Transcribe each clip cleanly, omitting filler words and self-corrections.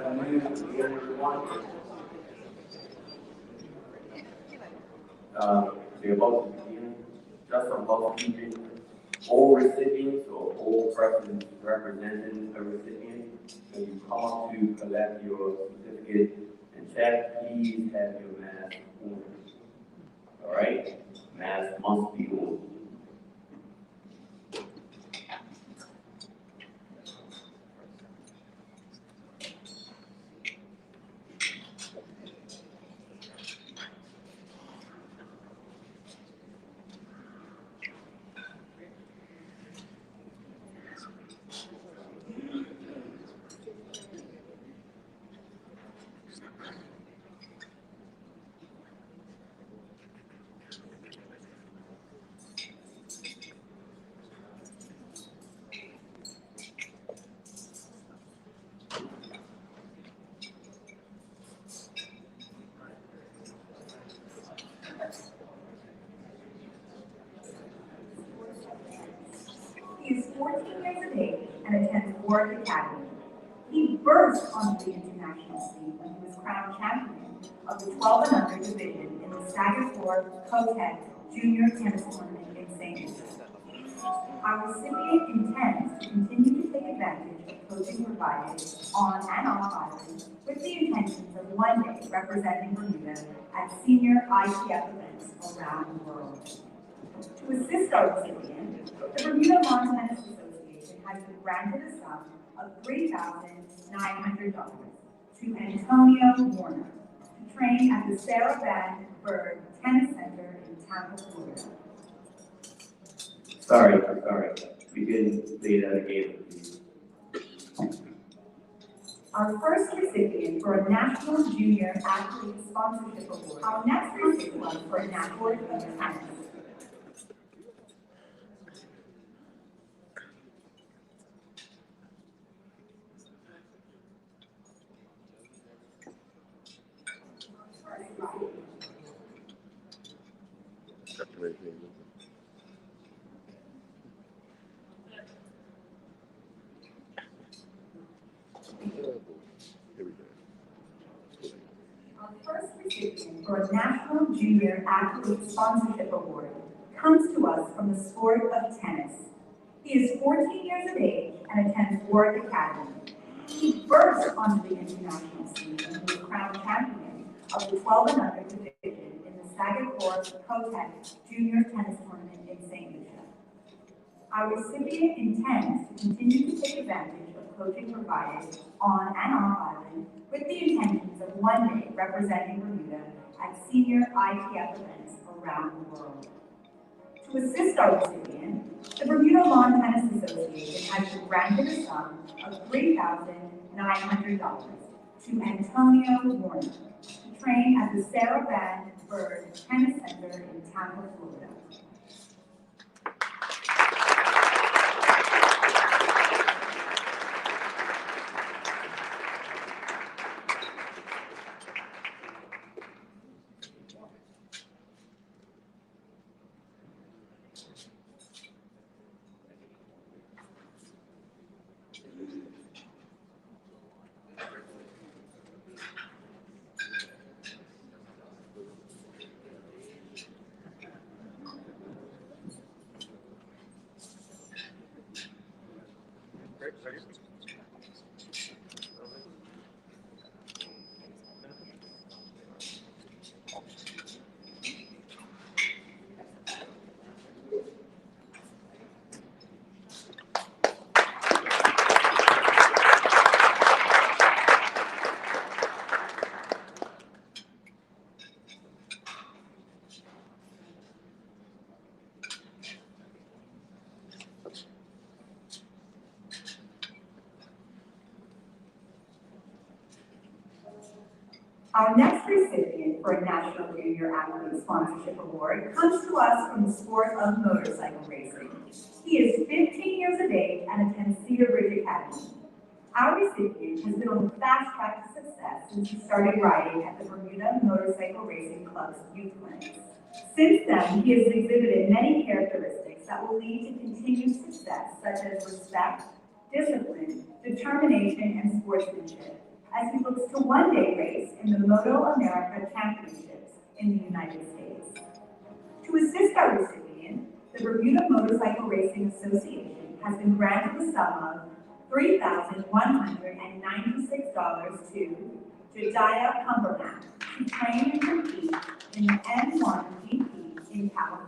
afternoon again, everyone. We're about to begin. Just some housekeeping. All recipients or all persons representing a recipient, when you come up to collect your certificate and check, please have your mask on. All right? Mask must be on. He is 14 years of age and attends Warwick Academy. He burst onto the international scene when he was crowned champion of the 12 and under division in the Staggered 4 Co-Tech Junior Tennis Tournament in St. Louis. Our recipient intends to continue to take advantage of coaching provided on and off island with the intentions of one day representing Bermuda at senior ITF events around the world. To assist our recipient, the Bermuda Lawn Tennis Association has been granted a sum of $3,900 to Antonio Warner to train at the Sarah Van Bird Tennis Center in Tampa, Florida. Sorry. We didn't say that again, please. Our first recipient for a National Junior Athlete Sponsorship Award. Our next recipient for a National Junior Tennis. Our first recipient for a National Junior Athlete Sponsorship Award comes to us from the sport of tennis. He is 14 years of age and attends Warwick Academy. He burst onto the international scene when he was crowned champion of the 12 and under division in the Staggered 4 Co-Tech Junior Tennis Tournament in St. Lucia. Our recipient intends to continue to take advantage of coaching provided on and off island with the intentions of one day representing Bermuda at senior ITF events around the world. To assist our recipient, the Bermuda Lawn Tennis Association has been granted a sum of $3,900 to Antonio Warner to train at the Sarah Van Bird Tennis Center in Tampa, Florida. Our next recipient for a National Junior Athlete Sponsorship Award comes to us from the sport of motorcycle racing. He is 15 years of age and attends Cedar Ridge Academy. Our recipient has been on the fast track to success since he started riding at the Bermuda Motorcycle Racing Club's youth clinics. Since then, he has exhibited many characteristics that will lead to continued success, such as respect, discipline, determination, and sportsmanship. as he looks to one day race in the Moto America Championships in the United States. To assist our recipient, the Bermuda Motorcycle Racing Association has been granted the sum of $3,196 to Jediah Cumberland to train and compete in the M1 GP in California.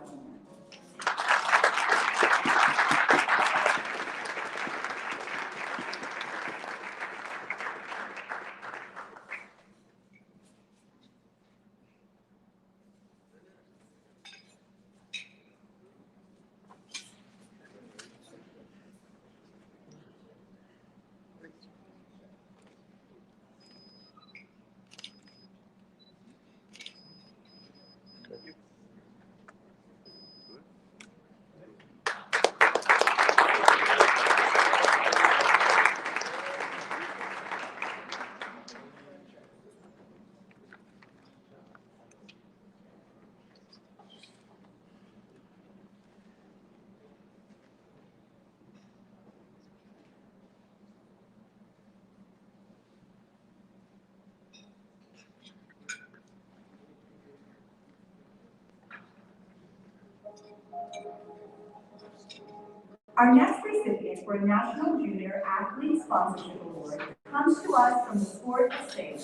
Our next recipient for a National Junior Athlete Sponsorship Award comes to us from the sport of sailing.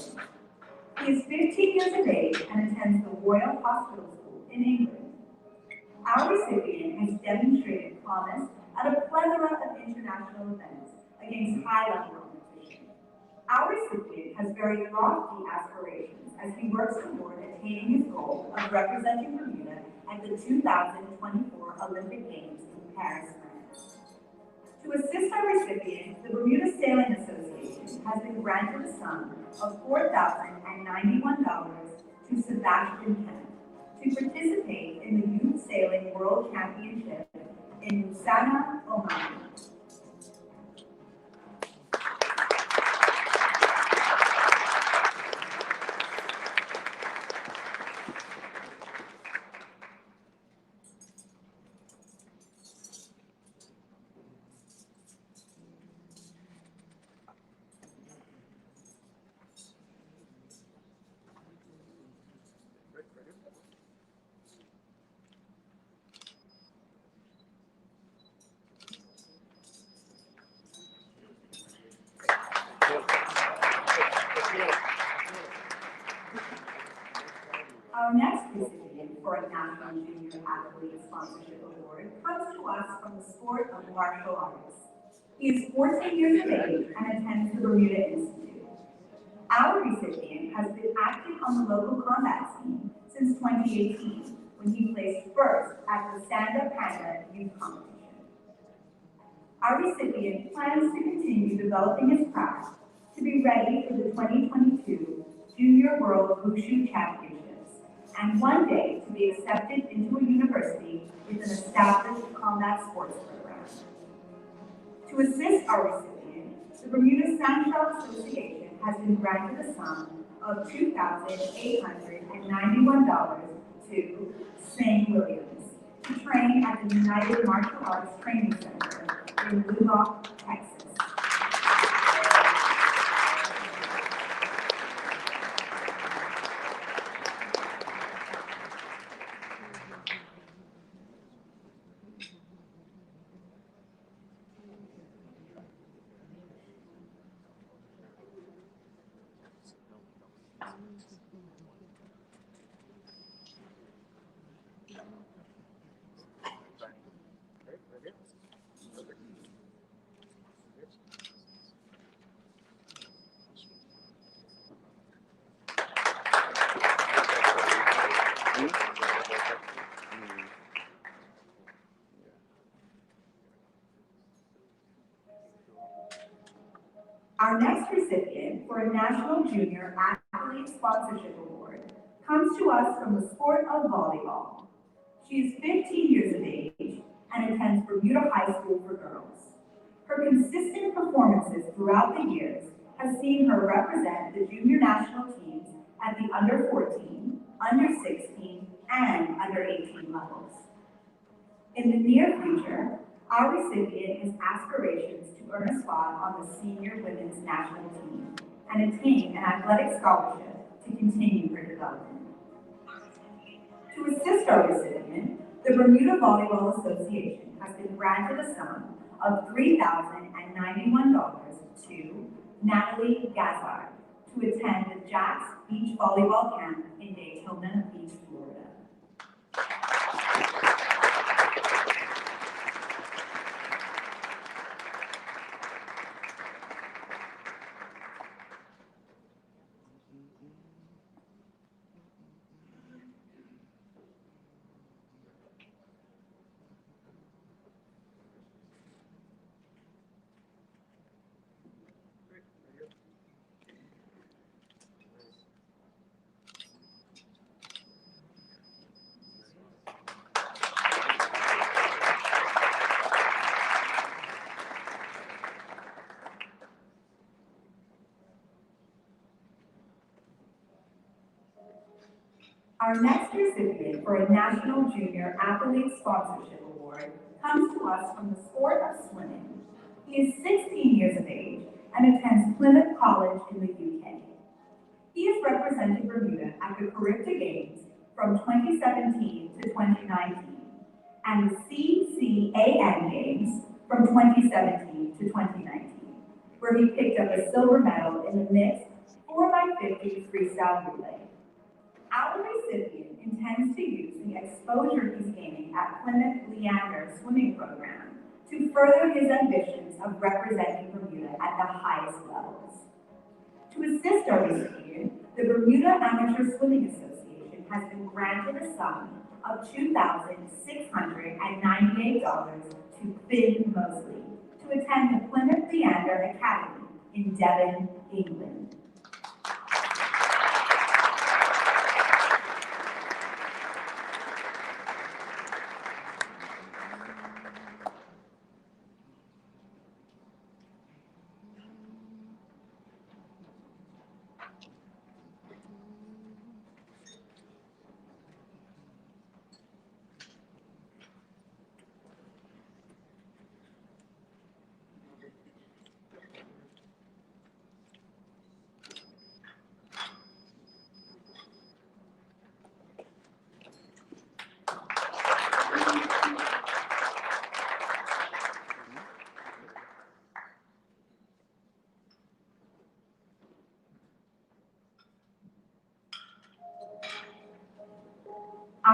He is 15 years of age and attends the Royal Hospital School in England. Our recipient has demonstrated promise at a plethora of international events against high-level competition. Our recipient has very lofty aspirations as he works toward attaining his goal of representing Bermuda at the 2024 Olympic Games in Paris, France. To assist our recipient, the Bermuda Sailing Association has been granted a sum of $4,091 to Sebastian Kemp to participate in the Youth Sailing World Championship in Lusana, Oman. Our next recipient for a National Junior Athlete Sponsorship Award comes to us from the sport of martial arts. He is 14 years of age and attends the Bermuda Institute. Our recipient has been active on the local combat scene since 2018, when he placed first at the Stand-Up Canada Youth Competition. Our recipient plans to continue developing his craft to be ready for the 2022 Junior World Wushu Championships, and one day to be accepted into a university with an established combat sports program. To assist our recipient, the Bermuda Sandshell Association has been granted a sum of $2,891 to Sing Williams to train at the United Martial Arts Training Center in Lubbock, Texas. Our next recipient for a National Junior Athlete Sponsorship Award comes to us from the sport of volleyball. She is 15 years of age and attends Bermuda High School for Girls. Her consistent performances throughout the years has seen her represent the junior national teams at the under 14, under 16, and under 18 levels. In the near future, our recipient has aspirations to earn a spot on the senior women's national team and attain an athletic scholarship to continue her development. To assist our recipient, the Bermuda Volleyball Association has been granted a sum of $3,091 to Natalie Gazzard to attend the Jack's Beach Volleyball Camp in Daytona Beach, Florida. Our next recipient for a National Junior Athlete Sponsorship Award comes to us from the sport of swimming. He is 16 years of age and attends Plymouth College in the UK. He has represented Bermuda at the Caribbean Games from 2017 to 2019 and the CCAN Games from 2017 to 2019, where he picked up a silver medal in the mixed 4x50 freestyle relay. Our recipient intends to use the exposure he's gaining at Plymouth Leander swimming program to further his ambitions of representing Bermuda at the highest levels. To assist our recipient, the Bermuda Amateur Swimming Association has been granted a sum of $2,698 to Finn Mosley to attend the Plymouth Leander Academy in Devon, England.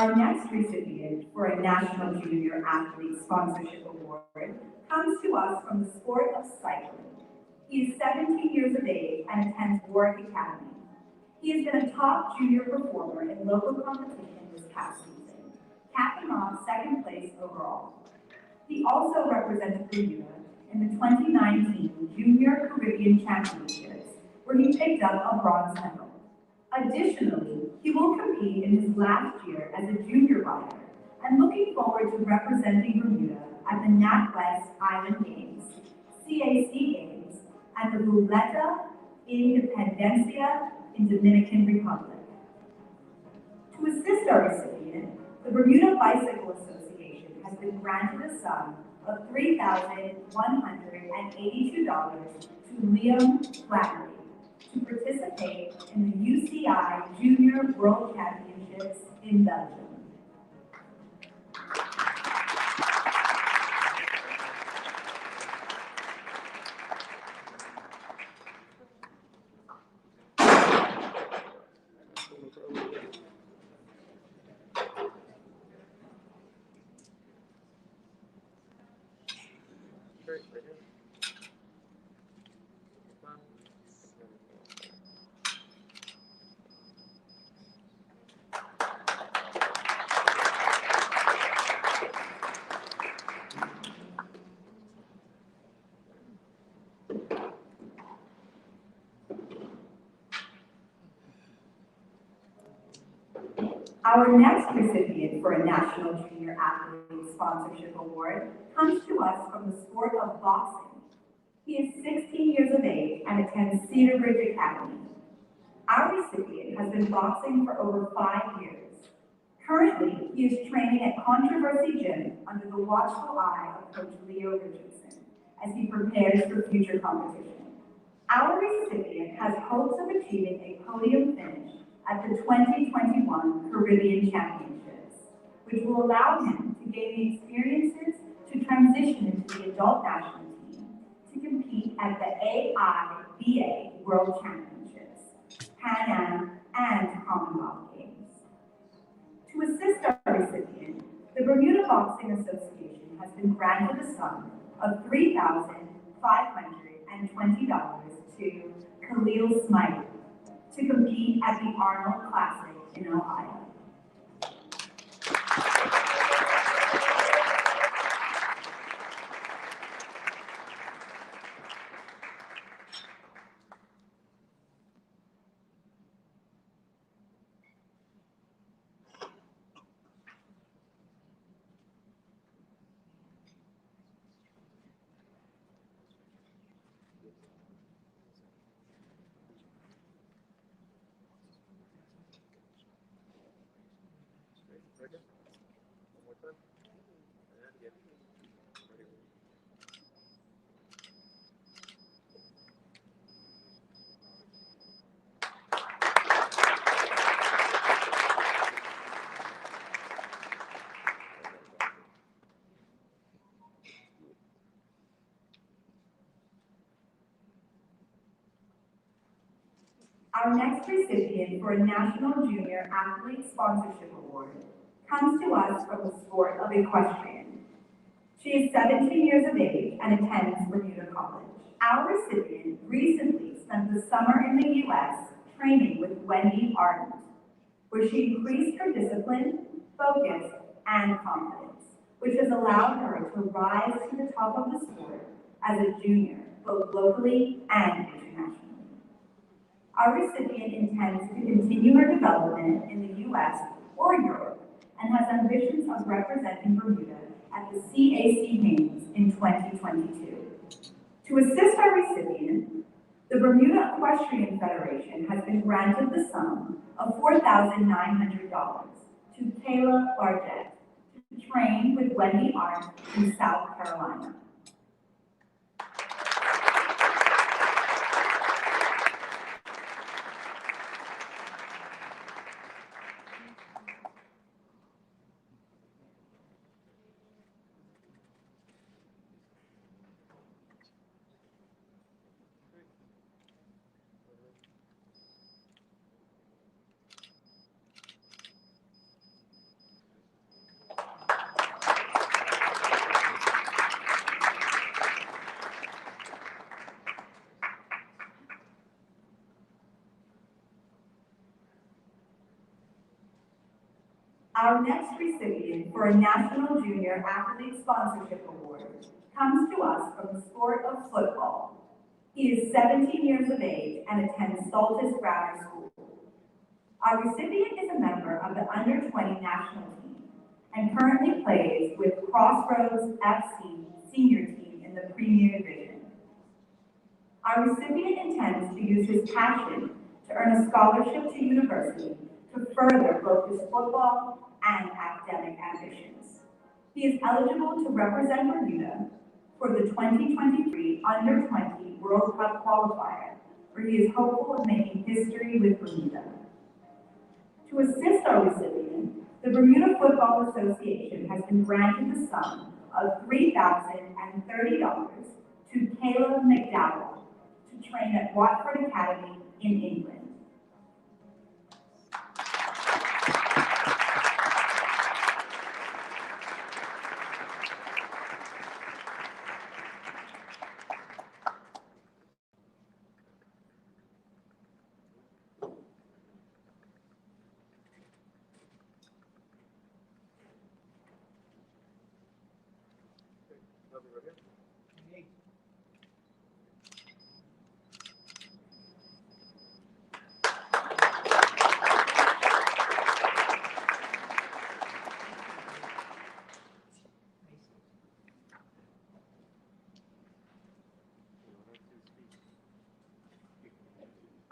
Our next recipient for a National Junior Athlete Sponsorship Award comes to us from the sport of cycling. He is 17 years of age and attends Warwick Academy. He has been a top junior performer in local competition this past season, capping off second place overall. He also represented Bermuda in the 2019 Junior Caribbean Championships, where he picked up a bronze medal. Additionally, he will compete in his last year as a junior rider and looking forward to representing Bermuda at the NatWest Island Games, CAC Games, and the Vuleta Independencia in Dominican Republic. To assist our recipient, the Bermuda Bicycle Association has been granted a sum of $3,182 to Liam Flattery to participate in the UCI Junior World Championships in Belgium. Our next recipient for a National Junior Athlete Sponsorship Award comes to us from the sport of boxing. He is 16 years of age and attends Cedar Bridge Academy. Our recipient has been boxing for over 5 years. Currently, he is training at Controversy Gym under the watchful eye of Coach Leo Richardson as he prepares for future competition. Our recipient has hopes of achieving a podium finish at the 2021 Caribbean Championships, which will allow him to gain the experiences to transition into the adult national team to compete at the BDA World Championships, Pan Am, and Commonwealth Games. To assist our recipient, the Bermuda Boxing Association has been granted a sum of $3,520 to Khalil Smythe to compete at the Arnold Classic in Ohio. Our next recipient for a National Junior Athlete Sponsorship Award comes to us from the sport of equestrian. She is 17 years of age and attends Bermuda College. Our recipient recently spent the summer in the U.S. training with Wendy Ardent, where she increased her discipline, focus, and confidence, which has allowed her to rise to the top of the sport as a junior, both locally and internationally. Our recipient intends to continue her development in the U.S. or Europe and has ambitions of representing Bermuda at the CAC Games in 2022. To assist our recipient, the Bermuda Equestrian Federation has been granted the sum of $4,900 to Kayla Bargett to train with Wendy Arndt in South Carolina. Our next recipient for a National Junior Athlete Sponsorship Award comes to us from the sport of football. He is 17 years of age and attends Saltus Grammar School. Our recipient is a member of the Under-20 national team and currently plays with Crossroads FC senior team in the Premier Division. Our recipient intends to use his passion to earn a scholarship to university to further both his football and academic ambitions. He is eligible to represent Bermuda for the 2023 Under-20 World Cup qualifier, where he is hopeful of making history with Bermuda. To assist our recipient, the Bermuda Football Association has been granted the sum of $3,030 to Caleb McDowell to train at Watford Academy in England.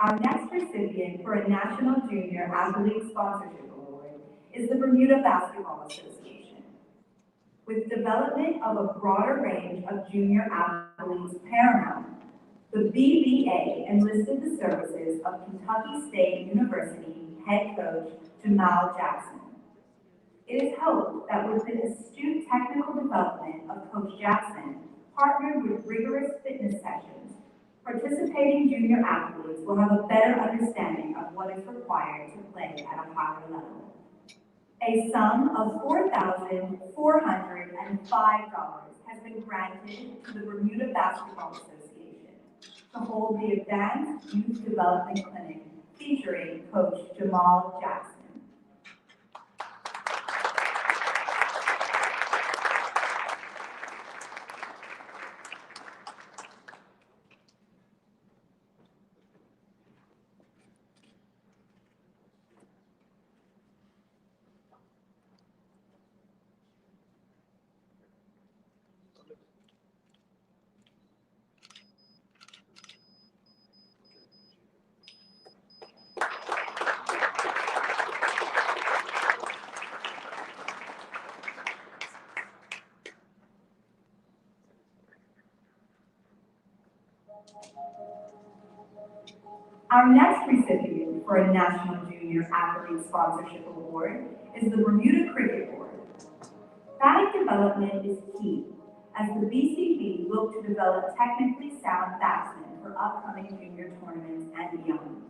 Our next recipient for a National Junior Athlete Sponsorship Award is the Bermuda Basketball Association. With development of a broader range of junior athletes paramount, The BDA enlisted the services of Kentucky State University head coach Jamal Jackson. It is hoped that with the astute technical development of Coach Jackson, partnered with rigorous fitness sessions, participating junior athletes will have a better understanding of what is required to play at a higher level. A sum of $4,405 has been granted to the Bermuda Basketball Association to hold the Advanced Youth Development Clinic featuring Coach Jamal Jackson. Our next recipient for a National Junior Athlete Sponsorship Award is the Bermuda Cricket Board. Batting development is key, as the BCB look to develop technically sound batsmen for upcoming junior tournaments and beyond.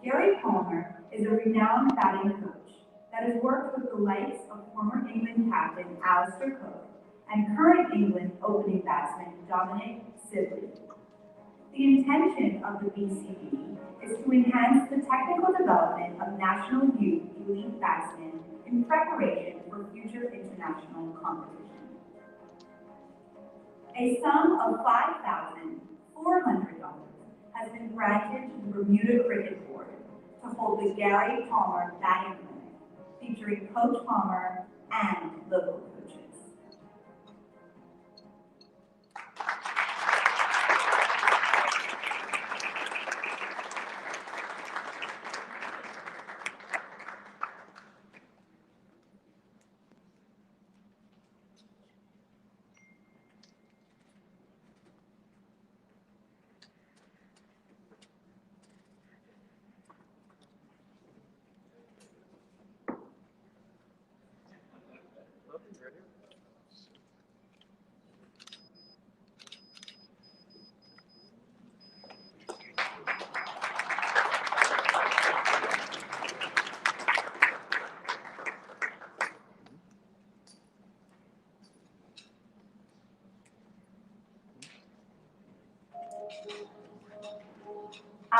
Gary Palmer is a renowned batting coach that has worked with the likes of former England captain Alistair Cook and current England opening batsman Dominic Sibley. The intention of the BCB is to enhance the technical development of national youth elite batsmen in preparation for future international competition. A sum of $5,400 has been granted to the Bermuda Cricket Board to hold the Gary Palmer Batting Clinic, featuring Coach Palmer and local coaches.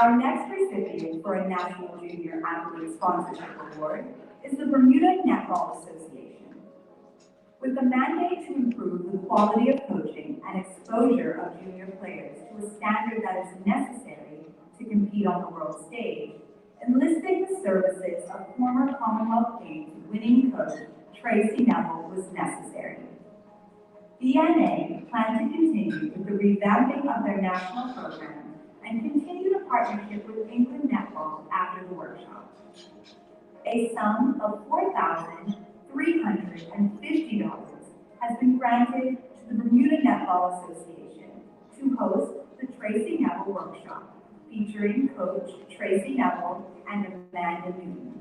Our next recipient for a National Junior Athlete Sponsorship Award is the Bermuda Netball Association. With the mandate to improve the quality of coaching and exposure of junior players to a standard that is necessary to compete on the world stage, enlisting the services of former Commonwealth Games winning coach Tracy Neville was necessary. BNA planned to continue with the revamping of their national program and continue the partnership with England Netball after the workshop. A sum of $4,350 has been granted to the Bermuda Netball Association to host the Tracy Neville Workshop, featuring Coach Tracy Neville and Amanda Newton.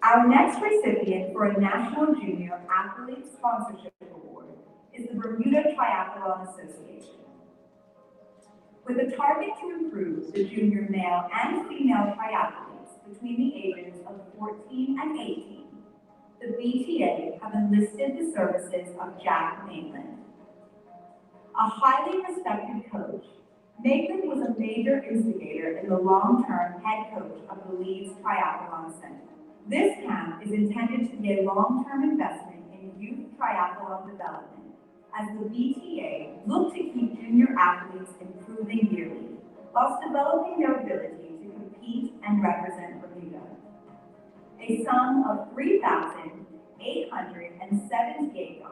Our next recipient for a National Junior Athlete Sponsorship Award is the Bermuda Triathlon Association. With a target to improve the junior male and female triathletes between the ages of 14 and 18, the BTA have enlisted the services of Jack Maitland. A highly respected coach, Maitland was a major instigator in the long-term head coach of the Leeds Triathlon Center. This camp is intended to be a long-term investment in youth triathlon development, as the BTA look to keep junior athletes improving yearly, whilst developing their ability to compete and represent Bermuda. A sum of $3,878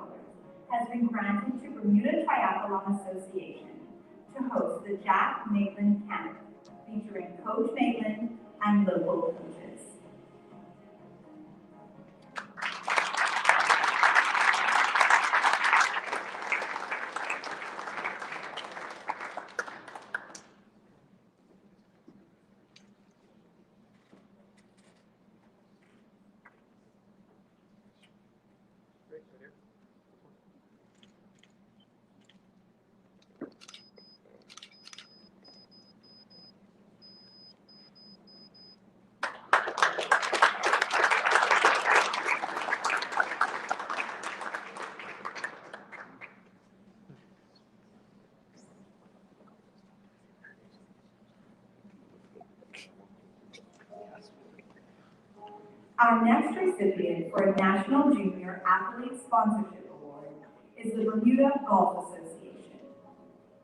has been granted to Bermuda Triathlon Association to host the Jack Maitland Camp, featuring Coach Maitland and local coaches. Our next recipient for a National Junior Athlete Sponsorship Award is the Bermuda Golf Association.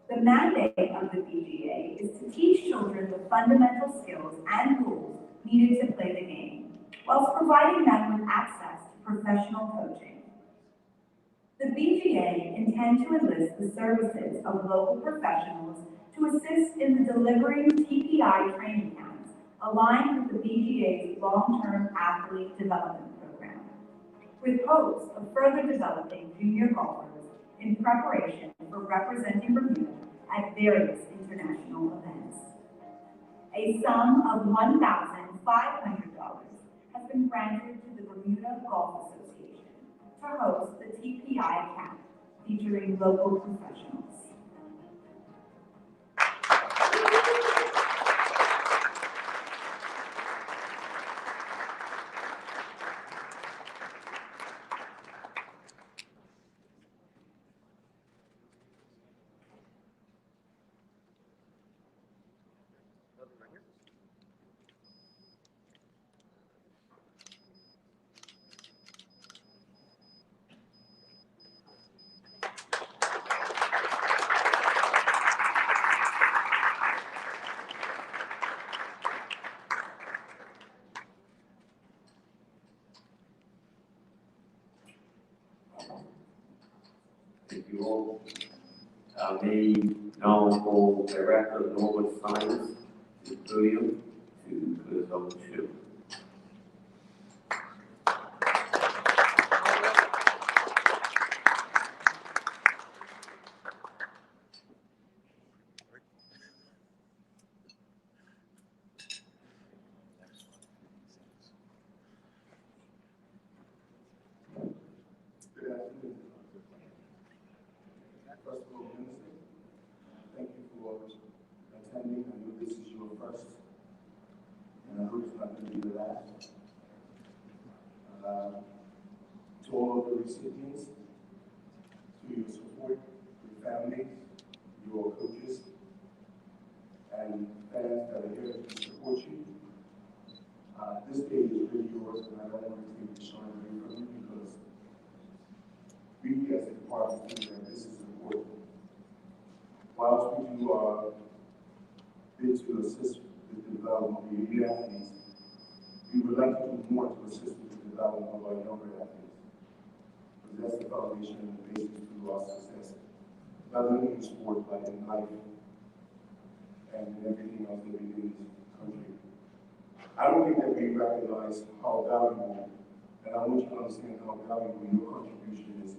The mandate of the BDA is to teach children the fundamental skills and rules needed to play the game, whilst providing them with access to professional coaching. The BDA intend to enlist the services of local professionals to assist in the delivering TPI training camps aligned with the BDA's long-term athlete development program, with hopes of further developing junior golfers in preparation for representing Bermuda at various international events. A sum of $1,500 has been granted to the Bermuda Golf Association to host the TPI camp featuring local professionals. Thank you all. Made known for Director of Norwood Science, William, to put us on the show. Good afternoon. First of all, Minister, thank you for attending. I know this is your first, and I hope it's not going to be the last. To all of the recipients, to your support, your families, your coaches, and fans that are here to support you. This day is really yours, and I don't want to take the shine away from you because we as a department think that this is important. Whilst we do our bid to assist with the development of the elite athletes, we would like to do more to assist with the development of our younger athletes. Because that's the foundation and the basis to our success. Not only in sport, but in life and in everything else that we do in this country. I don't think that we recognize how valuable, and I want you to understand how valuable your contribution is to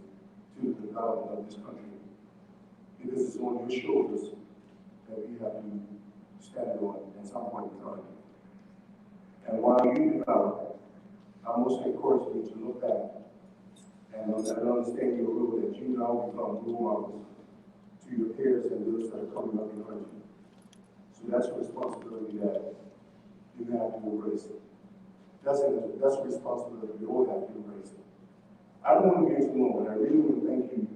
the development of this country. Because it's on your shoulders that we have to stand on at some point in time. And while you develop, I'm also encouraging you to look back and understand your role that you now become role models to your peers and those that are coming up behind you. So that's a responsibility that you have to embrace. That's a responsibility we all have to embrace. I don't want to be too long, but I really want to thank you,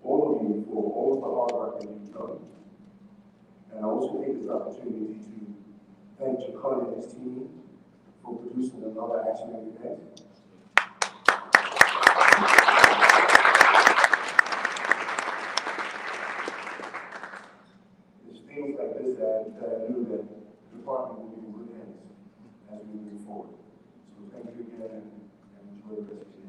all of you, for all of the hard also take this opportunity to thank Japan and his team for producing another action event. It's things like this that I knew that the department will be in good hands as we move forward. So thank you again and enjoy the rest of your day.